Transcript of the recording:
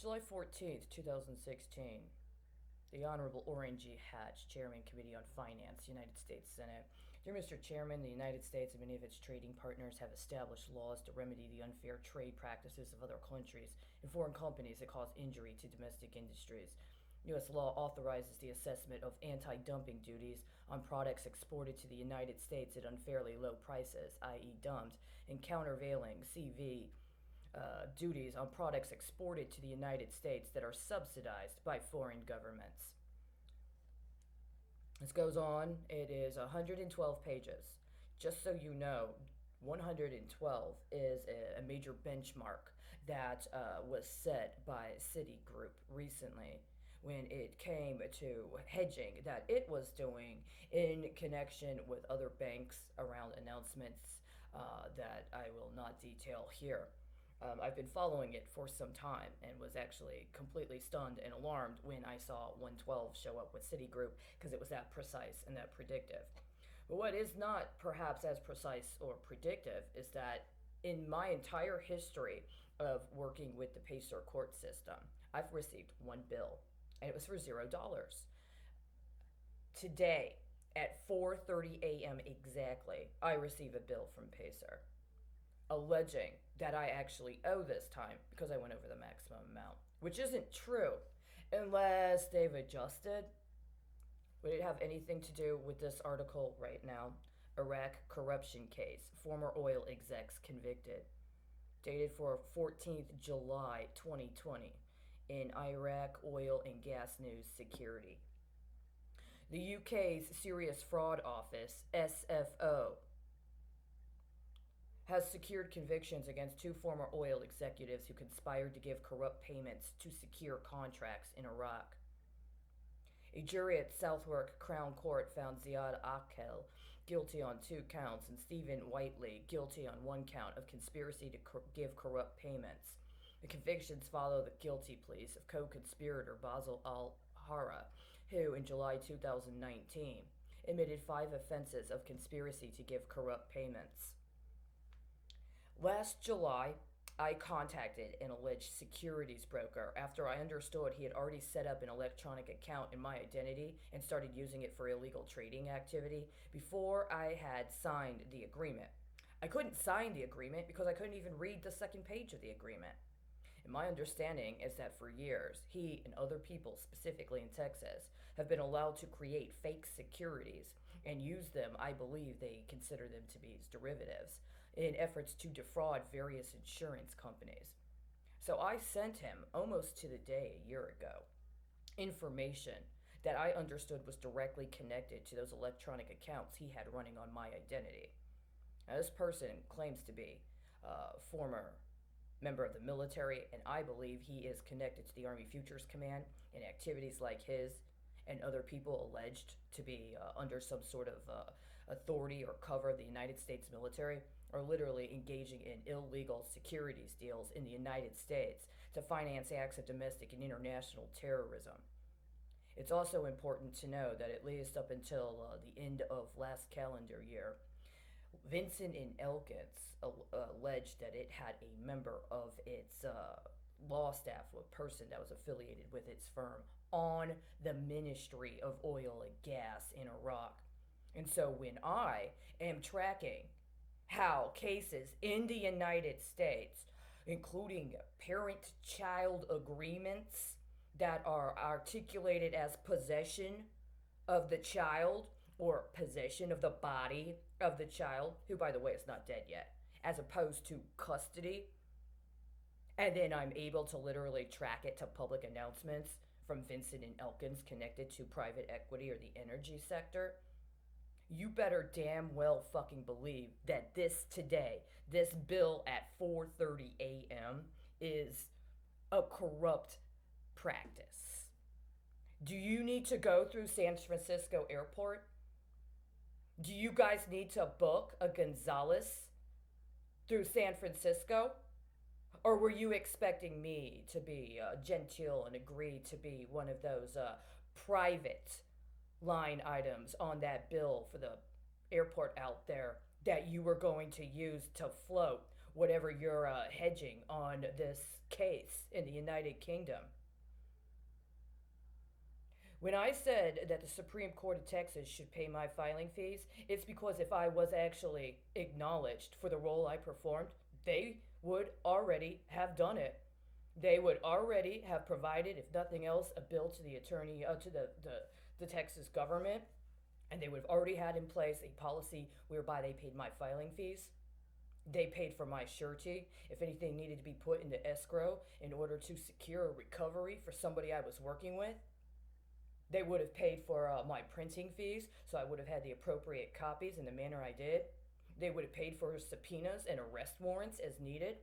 July 14th, 2016. The Honorable Orrin G. Hatch, Chairman, Committee on Finance, United States Senate. Dear Mr. Chairman, the United States and many of its trading partners have established laws to remedy the unfair trade practices of other countries and foreign companies that cause injury to domestic industries. U.S. law authorizes the assessment of anti-dumping duties on products exported to the United States at unfairly low prices, i.e., dumped, and countervailing CV duties on products exported to the United States that are subsidized by foreign governments. This goes on. It is 112 pages. Just so you know, 112 is a major benchmark that was set by Citigroup recently when it came to hedging that it was doing in connection with other banks around announcements that I will not detail here. I've been following it for some time and was actually completely stunned and alarmed when I saw 112 show up with Citigroup because it was that precise and that predictive. But what is not perhaps as precise or predictive is that in my entire history of working with the Pacer court system, I've received one bill, and it was for $0. Today, at 4:30 a.m. exactly, I receive a bill from Pacer alleging that I actually owe this time because I went over the maximum amount, which isn't true unless they've adjusted. Would it have anything to do with this article right now? Iraq corruption case, former oil execs convicted. Dated for 14th July 2020 in Iraq Oil and Gas News Security. The UK's Serious Fraud Office, SFO, has secured convictions against two former oil executives who conspired to give corrupt payments to secure contracts in Iraq. A jury at Southwark Crown Court found Ziad Akel guilty on 2 counts and Stephen Whiteley guilty on 1 count of conspiracy to give corrupt payments. The convictions follow the guilty pleas of co-conspirator Basil al-Hara, who in July 2019 admitted 5 offenses of conspiracy to give corrupt payments. Last July, I contacted an alleged securities broker after I understood he had already set up an electronic account in my identity and started using it for illegal trading activity before I had signed the agreement. I couldn't sign the agreement because I couldn't even read the second page of the agreement. And my understanding is that for years, he and other people, specifically in Texas, have been allowed to create fake securities and use them. I believe they consider them to be as derivatives in efforts to defraud various insurance companies. So I sent him, almost to the day a year ago, information that I understood was directly connected to those electronic accounts he had running on my identity. Now, this person claims to be a former member of the military, and I believe he is connected to the Army Futures Command in activities like his and other people alleged to be under some sort of authority or cover of the United States military are literally engaging in illegal securities deals in the United States to finance acts of domestic and international terrorism. It's also important to know that at least up until the end of last calendar year, Vincent and Elkins alleged that it had a member of its law staff, a person that was affiliated with its firm, on the Ministry of Oil and Gas in Iraq. And so when I am tracking how cases in the United States, including parent-child agreements that are articulated as possession of the child or possession of the body of the child, who, by the way, is not dead yet, as opposed to custody, and then I'm able to literally track it to public announcements from Vincent and Elkins connected to private equity or the energy sector, you better damn well fucking believe that this bill at 4:30 a.m. is a corrupt practice. Do you need to go through San Francisco Airport? Do you guys need to book a Gonzalez through San Francisco? Or were you expecting me to be genteel and agree to be one of those private line items on that bill for the airport out there that you were going to use to float whatever you're hedging on this case in the United Kingdom. When I said that the Supreme Court of Texas should pay my filing fees, it's because if I was actually acknowledged for the role I performed, they would already have done it. They would already have provided, if nothing else, a bill to the attorney, to the Texas government, and they would have already had in place a policy whereby they paid my filing fees. They paid for my surety. If anything needed to be put into escrow in order to secure a recovery for somebody I was working with, they would have paid for my printing fees, so I would have had the appropriate copies in the manner I did. They would have paid for subpoenas and arrest warrants as needed.